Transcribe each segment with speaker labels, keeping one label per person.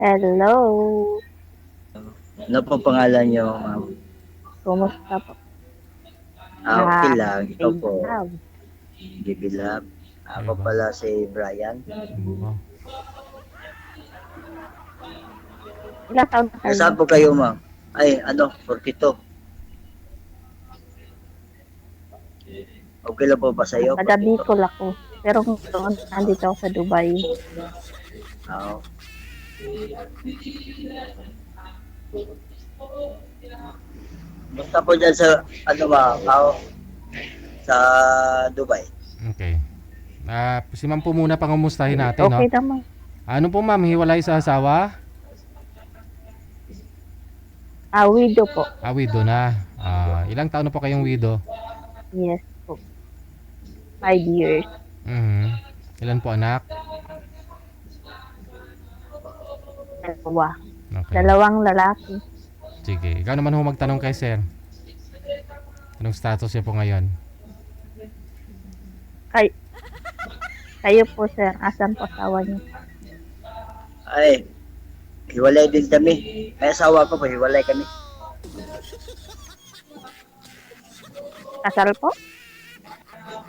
Speaker 1: Hello,
Speaker 2: Ano po pangalan niyo, ma'am?
Speaker 1: kumusta po?
Speaker 2: Okay
Speaker 1: Ah,
Speaker 2: lang. Ikaw
Speaker 1: baby
Speaker 2: po,
Speaker 1: love.
Speaker 2: Bibilab. Ako
Speaker 3: Kayo ba?
Speaker 2: pala si Brian.
Speaker 3: Oo.
Speaker 1: Ilang taon na kayo?
Speaker 2: Nasaan po kayo, ma'am? Ay, ano, 42. Okay lang po ba sa'yo,
Speaker 1: Taga
Speaker 2: 42?
Speaker 1: Bicol ako. Pero ngayon, nandito ako sa Dubai.
Speaker 2: Oo. Basta po dyan sa, ano ba, sa Dubai.
Speaker 3: Okay. Si ma'am po muna pangumustahin natin, no?
Speaker 1: Okay naman.
Speaker 3: Ano po ma'am, hiwalay sa asawa?
Speaker 1: Widow po.
Speaker 3: Widow na. Ilang taon na po kayong widow?
Speaker 1: Yes po. 5 years.
Speaker 3: Mhm. Ilan po anak?
Speaker 1: Dalawa.
Speaker 3: Okay.
Speaker 1: Dalawang lalaki.
Speaker 3: Sige. Ikaw naman ho magtanong kay sir. Anong status niya po ngayon?
Speaker 1: Kay, kayo po, sir. Asan po asawa niyo?
Speaker 2: Ay, hiwalay din kami. May asawa ko po, hiwalay kami.
Speaker 1: Kasal po?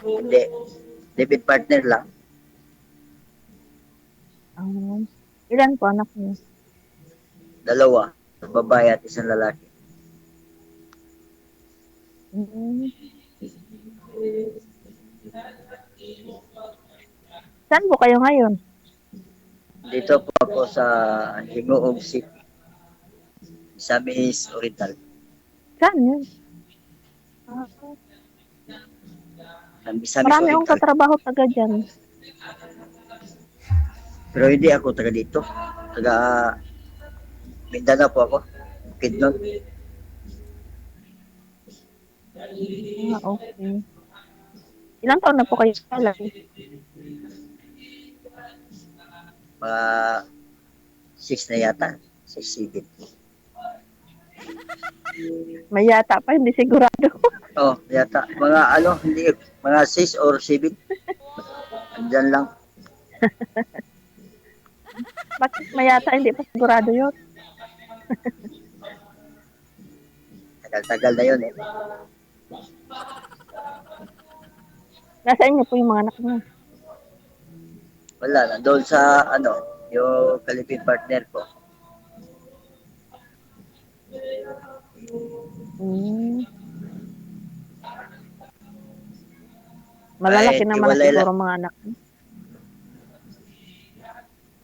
Speaker 2: Hindi. David partner lang.
Speaker 1: Um, ilan po anak niyo?
Speaker 2: Dalawa. Babae at isang lalaki.
Speaker 1: Hmm. Saan po kayo ngayon?
Speaker 2: Dito po ako sa Hingoog City. Misamis Oriental.
Speaker 1: Saan yun? Ah,
Speaker 2: Misamis
Speaker 1: marami akong
Speaker 2: Oriental.
Speaker 1: katrabaho taga dyan.
Speaker 2: Pero hindi ako taga dito. Taga Mindanao po ako. Bukidnon.
Speaker 1: Okay. Ilang taon na po kayo pala?
Speaker 2: Mga 6 na yata. 6, 7.
Speaker 1: May yata pa, hindi sigurado.
Speaker 2: Oh, yata. Mga ano, hindi, mga 6 or 7. Andyan lang.
Speaker 1: Bakit may yata, hindi pa sigurado yun?
Speaker 2: Tagal-tagal na yun eh.
Speaker 1: Nasa inyo po yung mga anak niyo.
Speaker 2: Wala na. Doon sa ano, yung Philippine partner ko.
Speaker 1: Hmm. Malalaki
Speaker 2: Kahit
Speaker 1: naman na
Speaker 2: hiwalay lang.
Speaker 1: siguro mga anak niyo.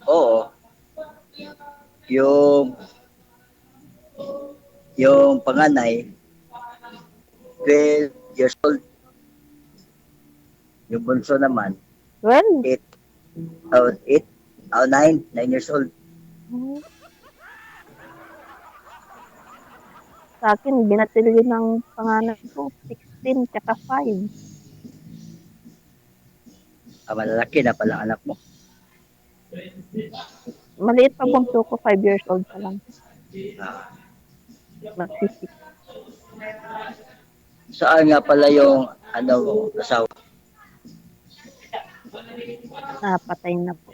Speaker 2: Oo. Yung yung panganay 12 years old. Yung bunso naman
Speaker 1: Well,
Speaker 2: 8 8 9 years old.
Speaker 1: hmm, sa akin, binatili yun ng pangalan ko, 16 tsaka 5.
Speaker 2: Malalaki na pala anak mo.
Speaker 1: Maliit pa bunso ko, 5 years old pa lang.
Speaker 2: Ah,
Speaker 1: Magsisik.
Speaker 2: saan nga pala yung ano mo, asawa?
Speaker 1: Patay na po.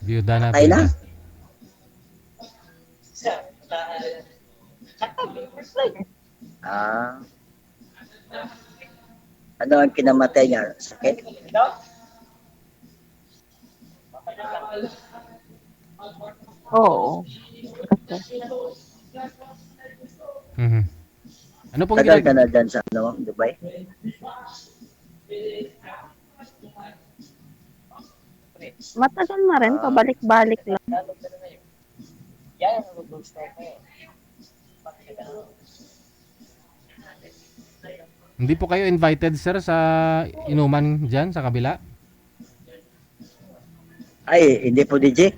Speaker 3: Biyuda na,
Speaker 2: Patay na?
Speaker 3: biyuda.
Speaker 2: Ah, ano ang kinamatay niya? Sakit?
Speaker 1: Oo. Kasi,
Speaker 3: Mhm. Ano pong
Speaker 2: Tagal ka na dyan sa ano, Dubai?
Speaker 1: matagal na rin, pabalik-balik lang.
Speaker 3: Hindi po kayo invited sir sa inuman diyan sa kabila?
Speaker 2: Ay, hindi po DJ.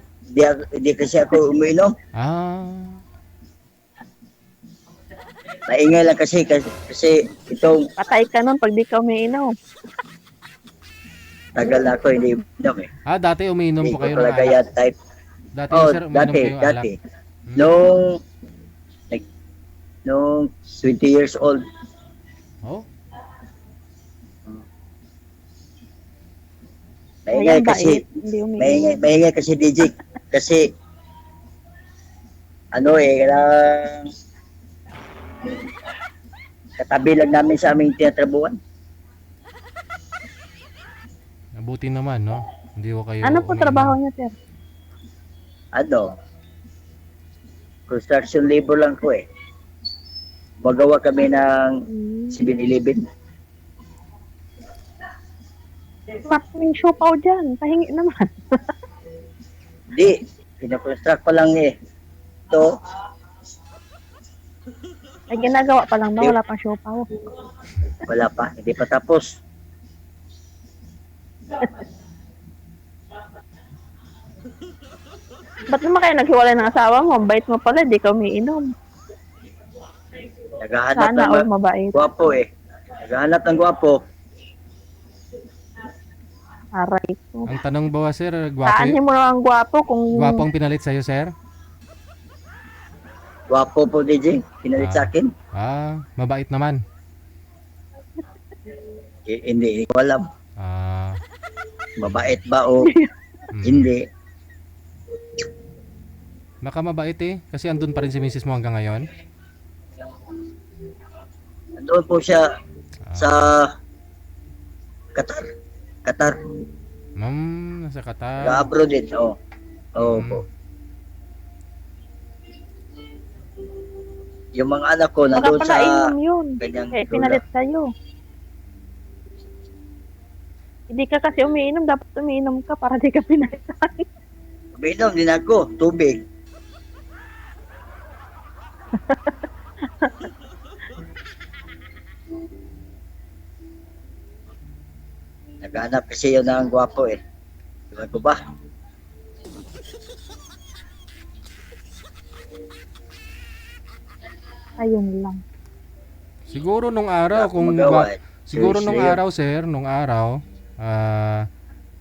Speaker 2: Hindi kasi ako umiinom.
Speaker 3: Ah,
Speaker 2: Maingay lang kasi itong
Speaker 1: Patay ka nun pag di ka umiinom.
Speaker 2: tagal na ako hindi umiinom eh.
Speaker 3: dati umiinom
Speaker 2: Hindi
Speaker 3: po
Speaker 2: ko
Speaker 3: kayo ng
Speaker 2: talaga
Speaker 3: alak.
Speaker 2: yan type.
Speaker 3: Dati
Speaker 2: Oh,
Speaker 3: sir, umiinom kayo ng alak.
Speaker 2: dati.
Speaker 3: Hmm.
Speaker 2: Like, nung 20 years old.
Speaker 3: Oh,
Speaker 2: Maingay
Speaker 1: Ayan,
Speaker 2: kasi,
Speaker 1: bait. Hindi umiinom.
Speaker 2: maingay kasi DJ. Kasi, ano eh, katabi lang namin sa aming tinatrabuhan.
Speaker 3: Mabuti naman, no? Hindi ko kayo
Speaker 1: Ano po trabaho
Speaker 3: umiinom.
Speaker 1: niya, sir?
Speaker 2: Ano, construction labor lang ko eh. Magawa kami ng
Speaker 1: Hmm.
Speaker 2: 7-Eleven.
Speaker 1: Maraming siopaw dyan. Pahingi naman.
Speaker 2: Hindi, pinakonstruct pa lang eh. Ito,
Speaker 1: Ay, ginagawa pa lang ba? Wala pang siopaw.
Speaker 2: wala pa, hindi pa tapos.
Speaker 1: Ba't naman kayo naghiwalay ng asawa mo? Ang bait mo pala, di ka umiinom.
Speaker 2: Naghahanap
Speaker 1: Sana
Speaker 2: ng
Speaker 1: all mabait.
Speaker 2: gwapo eh. Naghahanap ng gwapo.
Speaker 1: Aray ko.
Speaker 3: Ang tanong ba, sir, gwapo,
Speaker 1: Saan mo lang ang gwapo kung...
Speaker 3: gwapo ang pinalit sa'yo, sir?
Speaker 2: Gwapo po DJ, pinalit sa akin.
Speaker 3: Mabait naman.
Speaker 2: Hindi ko alam.
Speaker 3: Ah,
Speaker 2: Mabait ba o
Speaker 3: mm.
Speaker 2: hindi.
Speaker 3: Baka mabait eh. Kasi andun pa rin si misis mo hanggang ngayon.
Speaker 2: Doon po siya
Speaker 3: Ah,
Speaker 2: sa Qatar. Qatar.
Speaker 3: nasa Qatar.
Speaker 2: Abroad din. Oo. Oo
Speaker 3: Mm.
Speaker 2: po. Yung mga anak ko
Speaker 1: Baka
Speaker 2: nandoon
Speaker 1: pala
Speaker 2: sa
Speaker 1: inom yun.
Speaker 2: kanyang
Speaker 1: Kaya
Speaker 2: lola.
Speaker 1: pinalit sa'yo. Hindi ka kasi umiinom. Dapat umiinom ka para di ka pinalit sa'yo.
Speaker 2: Uminom din ako, tubig. Naghanap kasi yun ng gwapo eh. Diba ko ba?
Speaker 1: Ayun lang.
Speaker 3: Siguro nung araw,
Speaker 2: Wala akong magawa eh.
Speaker 3: siguro nung
Speaker 2: Seriously,
Speaker 3: araw, sir, nung araw,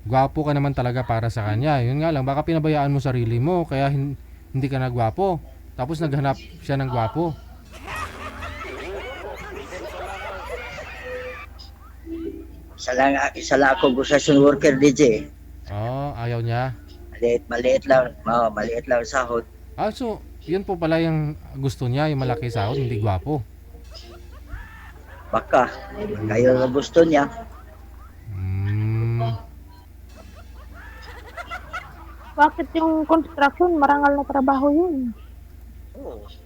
Speaker 3: gwapo ka naman talaga para sa kanya. Yun nga lang, baka pinabayaan mo sarili mo, kaya hindi ka nagwapo. Tapos naghanap siya ng gwapo.
Speaker 2: Isa lang ako construction worker DJ.
Speaker 3: Oh, ayaw niya.
Speaker 2: Maliit lang. Maliit lang sahod.
Speaker 3: So, yun po pala yung gusto niya, yung malaki sahod, hindi gwapo.
Speaker 2: Baka kayo na gusto niya.
Speaker 3: Hmm.
Speaker 1: Bakit yung construction, marangal na trabaho yun?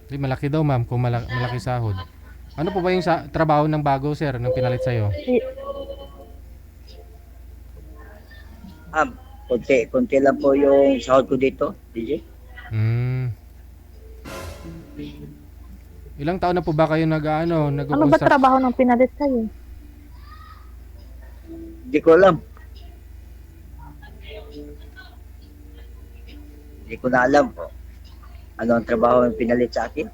Speaker 3: Di malaki daw, ma'am, kung malaki sahod. Ano po ba yung trabaho ng bago, sir, nung pinalit sa'yo?
Speaker 2: Konti lang po yung sahod ko dito, DJ.
Speaker 3: Hmm. Ilang taon na po ba kayo
Speaker 1: Ano ba
Speaker 3: nag-construct?
Speaker 1: trabaho ng pinalit sa'yo?
Speaker 2: Hindi ko alam. Hindi ko na alam po. Ano ang trabaho yung pinalit sa akin?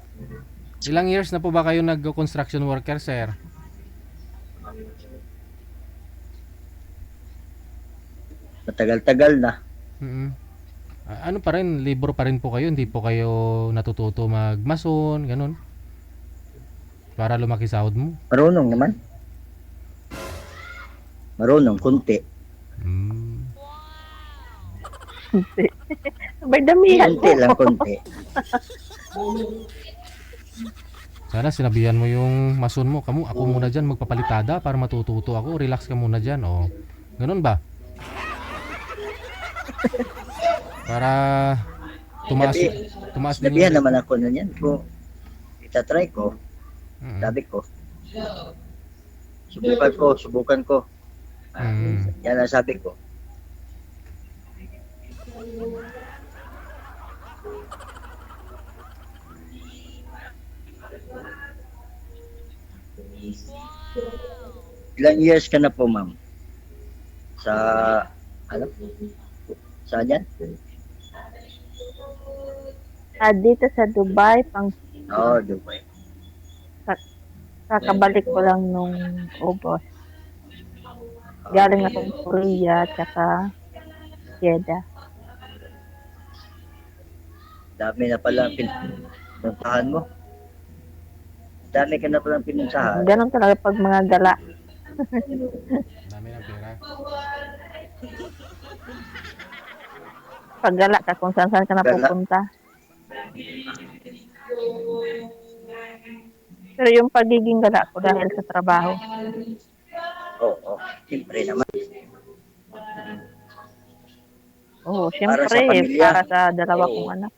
Speaker 3: Ilang years na po ba kayo nag-construction worker, sir?
Speaker 2: Matagal-tagal na.
Speaker 3: Mm. Ano pa rin, libro pa rin po kayo, hindi po kayo natututo magmason, ganun. Para lumaki sahod mo.
Speaker 2: Marunong naman. Marunong, kunti.
Speaker 3: Hmm.
Speaker 1: Hindi. Sabay damihan
Speaker 2: Kunti
Speaker 1: mo.
Speaker 2: lang, kunti.
Speaker 3: Sana sinabihan mo yung mason mo, ako muna dyan magpapalitada para matututo ako, relax ka muna dyan, o ganun ba? Para tumaas din
Speaker 2: Sinabihan naman ako na yan. Kung itatry ko,
Speaker 3: Mm.
Speaker 2: sabi ko, subukan ko. Yan ang sabi ko. Ilang years ka na po, ma'am? Sa, ano? Saan yan?
Speaker 1: Dito sa Dubai,
Speaker 2: Oo, Dubai.
Speaker 1: kakabalik ko lang nung August. Galing akong Korea, tsaka Jeddah.
Speaker 2: Dami na pala pinuntahan mo. Dami ka na palang pinuntahan.
Speaker 1: Ganon talaga pag mga gala.
Speaker 3: Dami ng pera.
Speaker 1: Pag gala ka, kung saan ka
Speaker 2: Gala.
Speaker 1: napupunta. Pero yung pagiging gala ko dahil sa trabaho.
Speaker 2: Oo, siyempre naman.
Speaker 1: Oo,
Speaker 2: Para sa
Speaker 1: syempre,
Speaker 2: pamilya.
Speaker 1: para sa dalawa
Speaker 2: Oo.
Speaker 1: kong anak.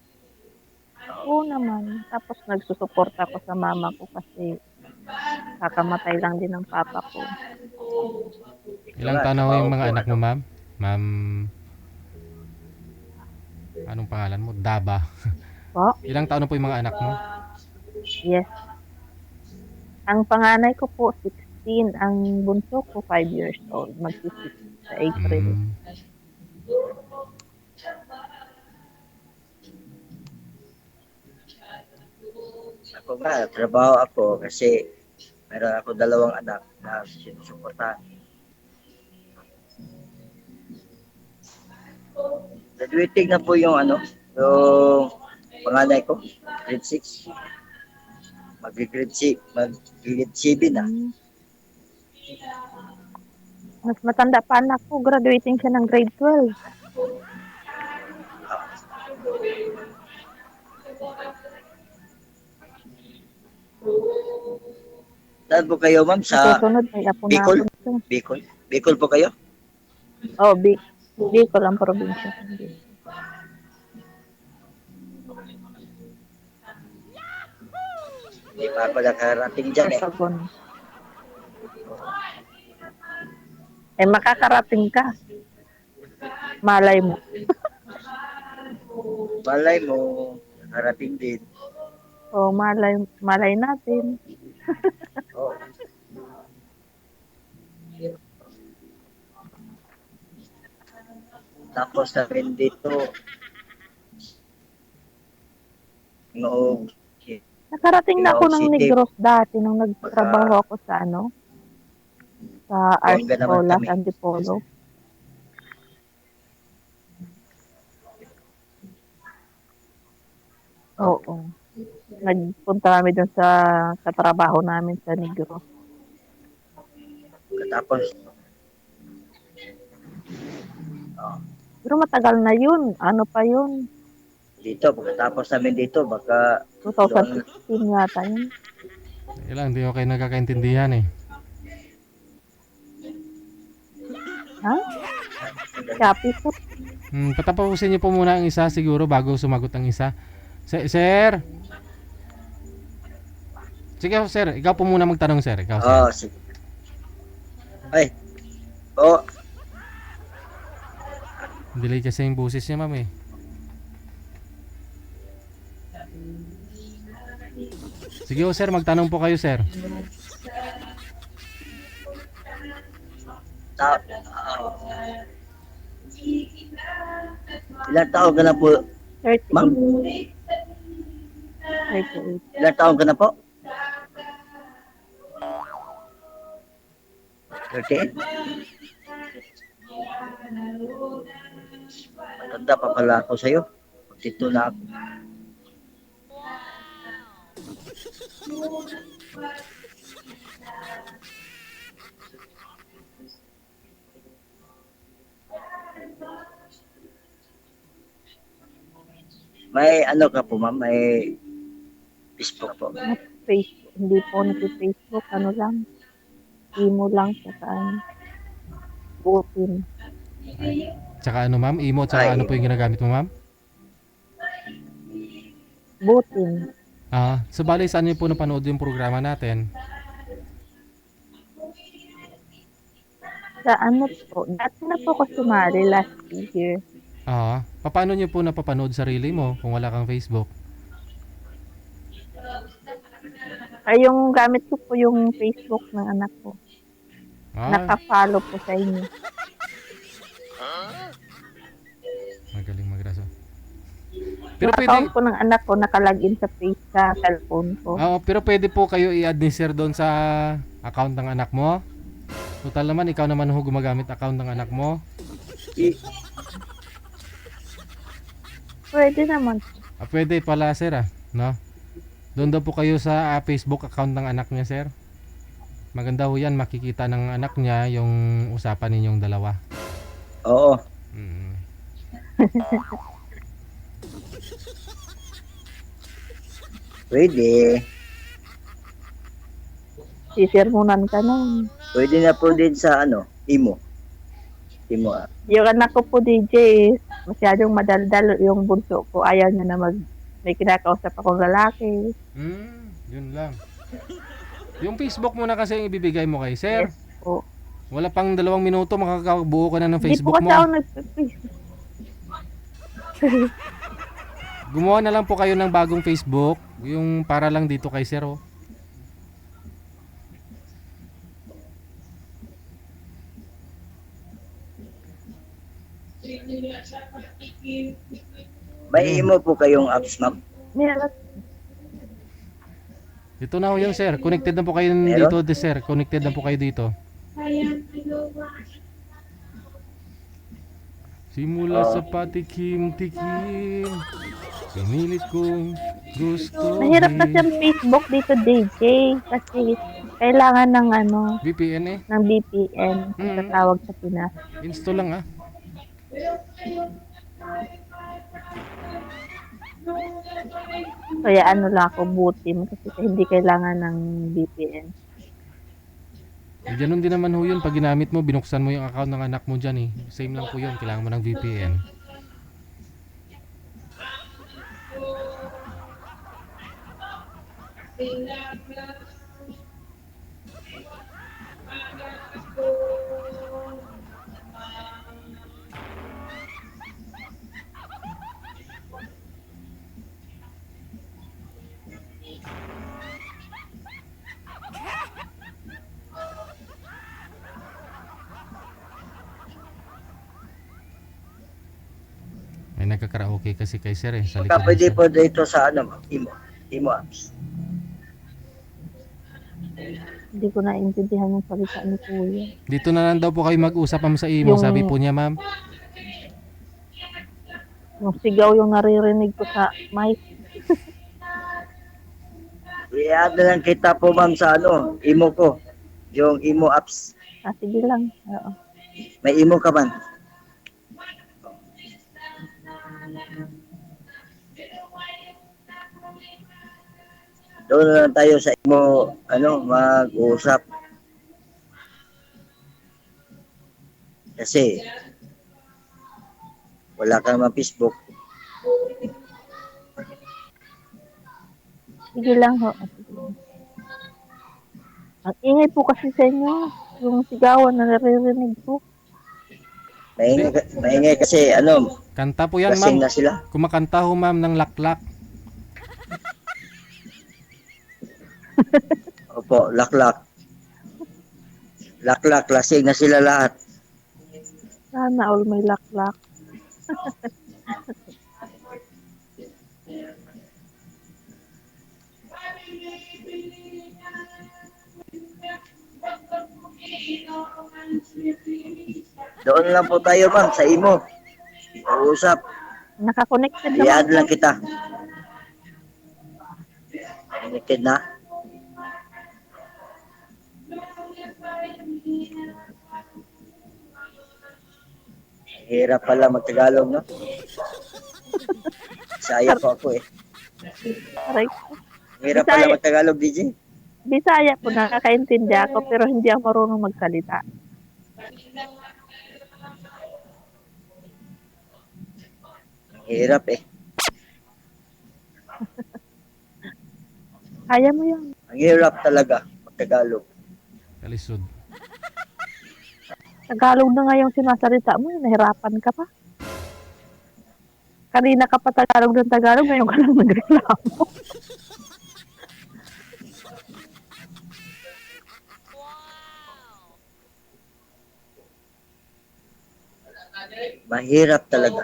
Speaker 1: Oo naman. Tapos nagsusuporta ako sa mama ko kasi kakamatay lang din ng papa ko.
Speaker 3: Ilang taon na ho yung mga anak mo, ma'am? Ma'am, anong pangalan mo? Daba.
Speaker 1: Po?
Speaker 3: Ilang taon na po yung mga anak mo?
Speaker 1: Yes. Ang panganay ko po, 16. Ang bunso ko, 5 years old. Magsi-6 sa April.
Speaker 3: Mm.
Speaker 2: Ako nga, trabaho ako kasi meron ako 2 anak na sinusuportahan. Graduating na po yung yung panganay ko, grade 6. Mag-grade 7 na.
Speaker 1: Mas matanda pa anak ko. Graduating siya ng grade 12.
Speaker 2: Saan po kayo, ma'am?
Speaker 1: Sa
Speaker 2: Sa
Speaker 1: susunod, may apo na
Speaker 2: Bicol?
Speaker 1: ako nito.
Speaker 2: Bicol? Bicol po kayo?
Speaker 1: Oh, Bicol ang probinsya.
Speaker 2: Hindi pa ako nakarating dyan eh.
Speaker 1: Sorsogon. Makakarating ka. Malay mo.
Speaker 2: Malay mo, nakarating din.
Speaker 1: Oh, malay natin.
Speaker 2: Oh. Tapos namin dito, noong
Speaker 1: Nakarating na ako ng
Speaker 2: City.
Speaker 1: Negros dati nung nagtrabaho ako sa sa Art
Speaker 2: Bongga naman
Speaker 1: Escola,
Speaker 2: kami.
Speaker 1: sa Antipolo. Oo. Nagpunta kami doon sa katrabaho namin sa Negros.
Speaker 2: Tapos,
Speaker 1: Pero matagal na yun. Ano pa yun?
Speaker 2: dito, pagkatapos namin dito, baka
Speaker 1: 2016 yata yun.
Speaker 3: Ilang, hindi ko kayo nagkakaintindihan eh.
Speaker 1: Ha? Shopee po.
Speaker 3: Patapusin niyo po muna ang isa siguro bago sumagot ang isa. Sir? Sige, sir. Ikaw po muna magtanong, sir. Ikaw, sir.
Speaker 2: sige. Ay, oh,
Speaker 3: Delay kasi yung boses niya, ma'am eh. Sige ho, sir. Magtanong po kayo, sir.
Speaker 2: ilang taon ka na po,
Speaker 1: 38.
Speaker 2: ma'am?
Speaker 1: 38.
Speaker 2: Ilang taon ka na po? 38? Matanda pa pala ako sa'yo. Dito na ako. May ka po, ma'am? May Facebook po.
Speaker 1: Facebook. Hindi po nag-Facebook. Ano lang. Imo lang sa saan. Butin.
Speaker 3: Tsaka ano, ma'am? Imo, tsaka
Speaker 2: Ay.
Speaker 3: ano po yung ginagamit mo, ma'am?
Speaker 1: Butin.
Speaker 3: So bali, saan niyo po napanood yung programa natin?
Speaker 1: Sa ano po. Dati na po ako sumali last year.
Speaker 3: Paano niyo po napapanood sarili mo kung wala kang Facebook?
Speaker 1: Ay, yung gamit ko po yung Facebook ng anak ko. Naka-follow po sa inyo.
Speaker 3: Magaling magraso.
Speaker 1: Pero yung account po ng anak ko nakalagin sa face sa cellphone ko.
Speaker 3: Pero pwede po kayo i-add ni sir doon sa account ng anak mo. Total naman, ikaw naman ho gumagamit account ng anak mo.
Speaker 1: Pwede naman.
Speaker 3: Pwede pala sir no? Doon daw po kayo sa Facebook account ng anak niya, sir. Maganda ho yan, makikita ng anak niya yung usapan ninyong dalawa.
Speaker 2: Oo. Pwede.
Speaker 1: Sisirmunan ka nun.
Speaker 2: Pwede na po din sa ano, Imo. Imo app.
Speaker 1: Yung anak ko po, DJ, masyadong madaldal yung bunso ko. Ayaw niya na may kinakausap akong lalaki.
Speaker 3: Yun lang. Yung Facebook mo na kasi yung ibibigay mo kay sir.
Speaker 1: Yes po.
Speaker 3: Wala pang 2 minuto makakabuo ka na ng
Speaker 1: Hindi po
Speaker 3: Facebook
Speaker 1: kasi
Speaker 3: mo.
Speaker 1: ako nag-Facebook.
Speaker 3: Gumawa na lang po kayo ng bagong Facebook, yung para lang dito kay sir, oh.
Speaker 2: May Imo po kayong apps, ma'am.
Speaker 1: Meron.
Speaker 3: Dito na ho yun, sir. Connected na po kayo
Speaker 2: Meron?
Speaker 3: dito, sir. Connected na po kayo dito. Simula sa patikim-tikim, pinilit kong gusto.
Speaker 1: Mahirap kasi ang Facebook dito, DJ. Kasi kailangan ng
Speaker 3: VPN eh.
Speaker 1: ng VPN
Speaker 3: Mm.
Speaker 1: sa tawag sa Pinas.
Speaker 3: Install lang ah.
Speaker 1: Kaya lang ako buti kasi hindi kailangan ng VPN.
Speaker 3: Ganun din naman ho yun. Pag ginamit mo, binuksan mo yung account ng anak mo dyan eh. Same lang po yun. Kailangan mo ng VPN. May nagkakaraoke kasi kay sir eh. Sa
Speaker 2: Baka
Speaker 3: likod
Speaker 2: pwede
Speaker 3: ni sir.
Speaker 2: po dito sa ano, ma'am, Imo. Imo apps.
Speaker 1: Hindi ko naintindihan yung salita ni Kuya.
Speaker 3: Dito na lang daw po kayo mag-usap ma'am sa imo.
Speaker 1: Yung-
Speaker 3: Sabi po niya ma'am.
Speaker 1: Yung sigaw yung naririnig ko sa mic.
Speaker 2: I-add na lang kita po, ma'am, sa ano, Imo ko. Yung Imo apps.
Speaker 1: Sige lang. Oo.
Speaker 2: May Imo ka man. Doon na lang tayo sa Imo, mag-usap. Kasi, wala ka naman Facebook.
Speaker 1: Sige lang ho. Sige lang. Ang ingay po kasi sa inyo. Yung sigawan na naririnig ko.
Speaker 2: Maingay kasi,
Speaker 3: Kanta po yan
Speaker 2: lasing
Speaker 3: ma'am.
Speaker 2: na sila.
Speaker 3: Kumakanta ho ma'am ng laklak.
Speaker 2: Opo, laklak. Laklak, lasing na sila lahat.
Speaker 1: Sana all may laklak.
Speaker 2: Doon lang po tayo, ma'am, sa Imo. Uusap.
Speaker 1: Naka-connected
Speaker 2: I-add
Speaker 1: naman.
Speaker 2: lang kita. Connected na. Hirap pala mag-Tagalog, no? Bisaya po ako eh.
Speaker 1: Aray.
Speaker 2: Hirap pala mag-Tagalog, DJ.
Speaker 1: Bisaya po, nakakaintindi ako pero hindi ako marunong magsalita.
Speaker 2: Hirap eh.
Speaker 1: Kaya mo yun.
Speaker 2: Ang hirap talaga mag-Tagalog.
Speaker 3: Kalisod.
Speaker 1: Tagalog na nga yung sinasalita mo, nahirapan ka pa. Kanina ka pa Tagalog ng Tagalog, ngayon ka lang nagreklamo.
Speaker 2: Mahirap talaga.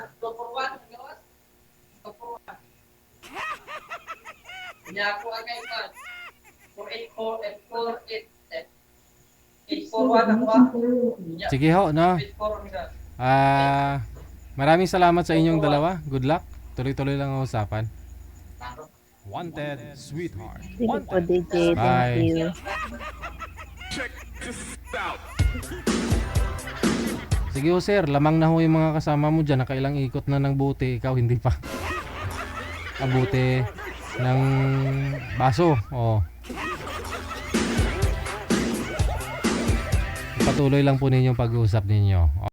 Speaker 3: Sige ho, no? Maraming salamat sa inyong dalawa. Good luck. Tuloy-tuloy lang ang usapan. Wanted, sweetheart.
Speaker 1: Sige po,
Speaker 3: Wanted.
Speaker 1: DJ.
Speaker 3: Bye.
Speaker 1: Thank you.
Speaker 3: Sige ho sir, lamang na ho yung mga kasama mo dyan. Nakailang ikot na ng bote. Ikaw hindi pa. abuti ng baso. Patuloy lang po ninyong pag-uusap ninyo.